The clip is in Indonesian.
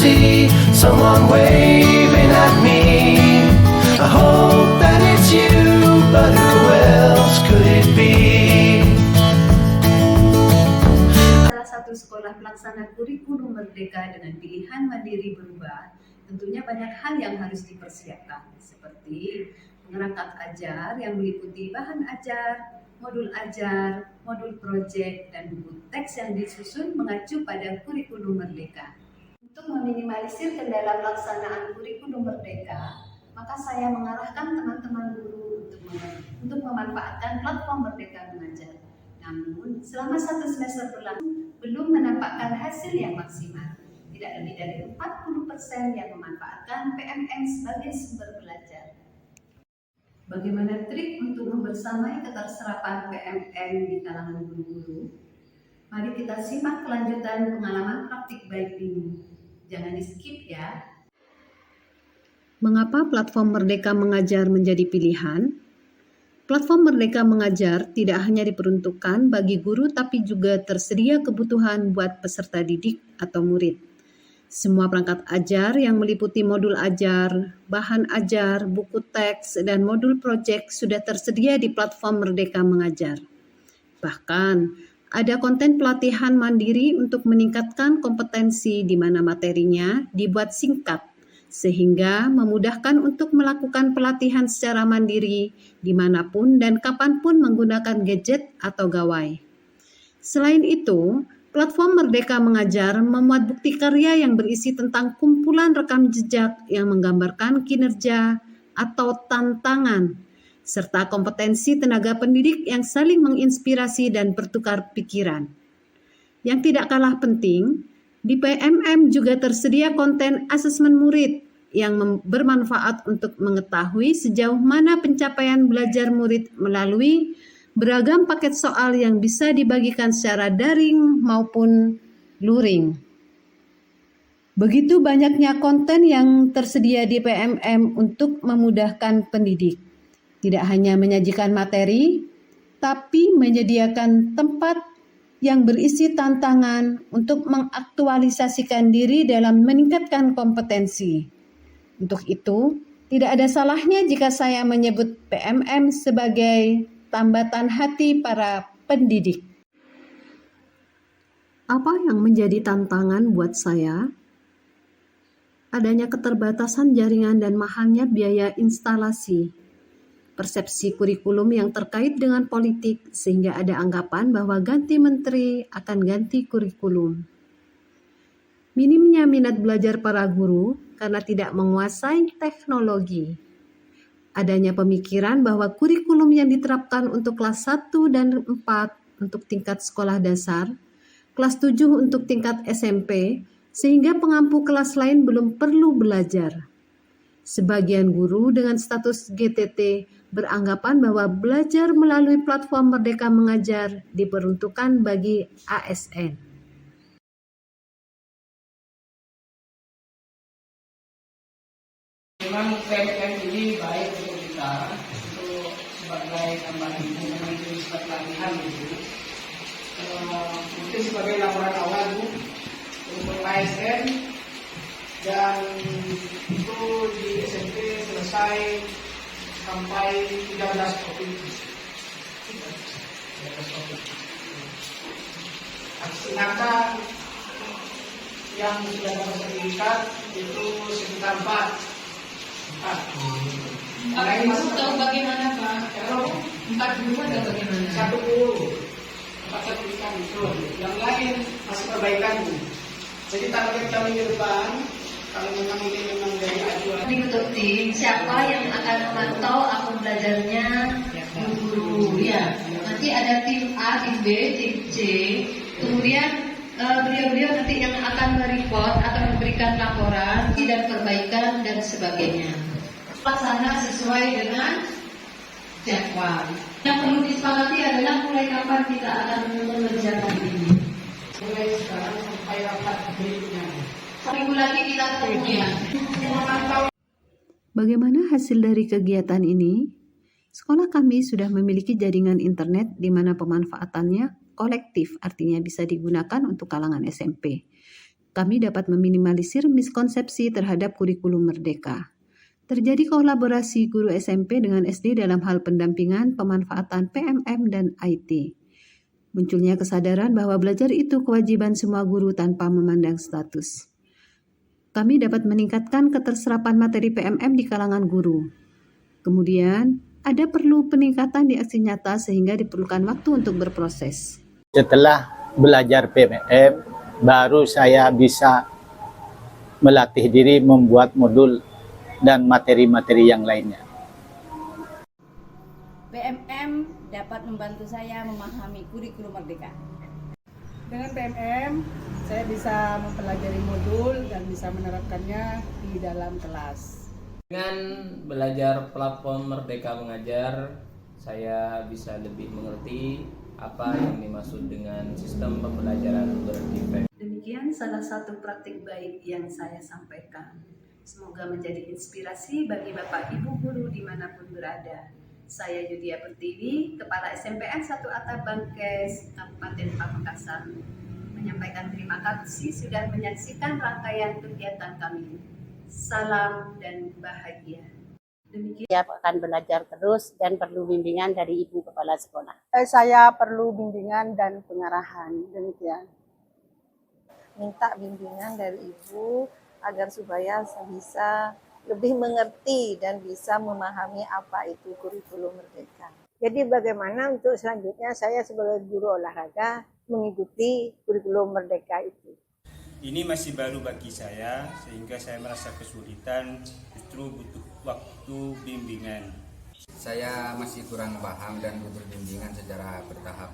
see someone waving at me. I hope that it's you, but who else could it be? Salah satu sekolah pelaksana kurikulum merdeka dengan pilihan mandiri berubah, tentunya banyak hal yang harus dipersiapkan, seperti pengerangkat ajar yang meliputi bahan ajar, modul proyek, dan buku teks yang disusun mengacu pada kurikulum merdeka. Untuk meminimalisir kendala pelaksanaan kurikulum merdeka, maka saya mengarahkan teman-teman guru untuk memanfaatkan platform Merdeka Mengajar. Namun, selama 1 semester berlangsung, belum menampakkan hasil yang maksimal. Tidak lebih dari 40% yang memanfaatkan PMM sebagai sumber belajar. Bagaimana trik untuk membersamai keterserapan PMM di kalangan guru-guru? Mari kita simak kelanjutan pengalaman praktik baik ini. Jangan di-skip ya. Mengapa platform Merdeka Mengajar menjadi pilihan? Platform Merdeka Mengajar tidak hanya diperuntukkan bagi guru tapi juga tersedia kebutuhan buat peserta didik atau murid. Semua perangkat ajar yang meliputi modul ajar, bahan ajar, buku teks, dan modul proyek sudah tersedia di platform Merdeka Mengajar. Bahkan, ada konten pelatihan mandiri untuk meningkatkan kompetensi di mana materinya dibuat singkat, sehingga memudahkan untuk melakukan pelatihan secara mandiri dimanapun dan kapanpun menggunakan gadget atau gawai. Selain itu, platform Merdeka Mengajar memuat bukti karya yang berisi tentang kumpulan rekam jejak yang menggambarkan kinerja atau tantangan, serta kompetensi tenaga pendidik yang saling menginspirasi dan bertukar pikiran. Yang tidak kalah penting, di PMM juga tersedia konten asesmen murid yang bermanfaat untuk mengetahui sejauh mana pencapaian belajar murid melalui beragam paket soal yang bisa dibagikan secara daring maupun luring. Begitu banyaknya konten yang tersedia di PMM untuk memudahkan pendidik. Tidak hanya menyajikan materi, tapi menyediakan tempat yang berisi tantangan untuk mengaktualisasikan diri dalam meningkatkan kompetensi. Untuk itu, tidak ada salahnya jika saya menyebut PMM sebagai tambatan hati para pendidik. Apa yang menjadi tantangan buat saya? Adanya keterbatasan jaringan dan mahalnya biaya instalasi. Persepsi kurikulum yang terkait dengan politik sehingga ada anggapan bahwa ganti menteri akan ganti kurikulum. Minimnya minat belajar para guru karena tidak menguasai teknologi. Adanya pemikiran bahwa kurikulum yang diterapkan untuk kelas 1 dan 4 untuk tingkat sekolah dasar, kelas 7 untuk tingkat SMP, sehingga pengampu kelas lain belum perlu belajar. Sebagian guru dengan status GTT beranggapan bahwa belajar melalui platform Merdeka Mengajar diperuntukkan bagi ASN. Memang PMM ini baik untuk kita, untuk sebagai tambahan ilmu, memang itu sebagai latihan gitu. Mungkin sebagai laporan awal Bu, untuk ASN, dan itu di SMP selesai sampai 13 topik. Aksi nyata yang sudah dapat sertifikat itu sekitar 4. Lain masuk tahu bagaimana Pak? Kalau 4 guru ada bagaimana? 1 guru 4 sertifikat itu, yang lain masih perbaikan Bu. Jadi target kami ke depan, kalau memang ini memang dari ajuan. Dibentuk tim, siapa yang akan memantau akun belajarnya guru ya. Nanti ada tim A, tim B, tim C. Kemudian beliau-beliau nanti yang akan mereport atau memberikan laporan dan perbaikan dan sebagainya. Pelaksana sesuai dengan jadwal. Yang perlu disepakati adalah mulai kapan kita akan mengerjakan ini. Mulai sekarang sampai rapat berikutnya. Minggu lagi kita ketemu ya. Bagaimana hasil dari kegiatan ini? Sekolah kami sudah memiliki jaringan internet di mana pemanfaatannya kolektif, artinya bisa digunakan untuk kalangan SMP. kami dapat meminimalisir miskonsepsi terhadap kurikulum merdeka. Terjadi kolaborasi guru SMP dengan SD dalam hal pendampingan pemanfaatan PMM dan IT. Munculnya kesadaran bahwa belajar itu kewajiban semua guru tanpa memandang status. Kami dapat meningkatkan keterserapan materi PMM di kalangan guru. Kemudian, ada perlu peningkatan di aksi nyata sehingga diperlukan waktu untuk berproses. Setelah belajar PMM, baru saya bisa melatih diri membuat modul dan materi-materi yang lainnya. PMM dapat membantu saya memahami kurikulum merdeka. Dengan PMM, saya bisa mempelajari modul dan bisa menerapkannya di dalam kelas. Dengan belajar platform Merdeka Mengajar, saya bisa lebih mengerti apa yang dimaksud dengan sistem pembelajaran berdifek. Demikian salah satu praktik baik yang saya sampaikan. Semoga menjadi inspirasi bagi Bapak Ibu guru dimanapun berada. Saya Yudia Pertiwi, Kepala SMPN 1 Atabangkes, Kabupaten Pamekasan, menyampaikan terima kasih sudah menyaksikan rangkaian kegiatan kami. Salam dan bahagia. Demikian. Siap akan belajar terus dan perlu bimbingan dari Ibu Kepala Sekolah. Saya perlu bimbingan dan pengarahan, demikian. Minta bimbingan dari Ibu agar supaya saya bisa lebih mengerti dan bisa memahami apa itu kurikulum merdeka. Jadi bagaimana untuk selanjutnya saya sebagai guru olahraga mengikuti kurikulum merdeka itu. Ini masih baru bagi saya sehingga saya merasa kesulitan, justru butuh waktu bimbingan. Saya masih kurang paham dan butuh bimbingan secara bertahap.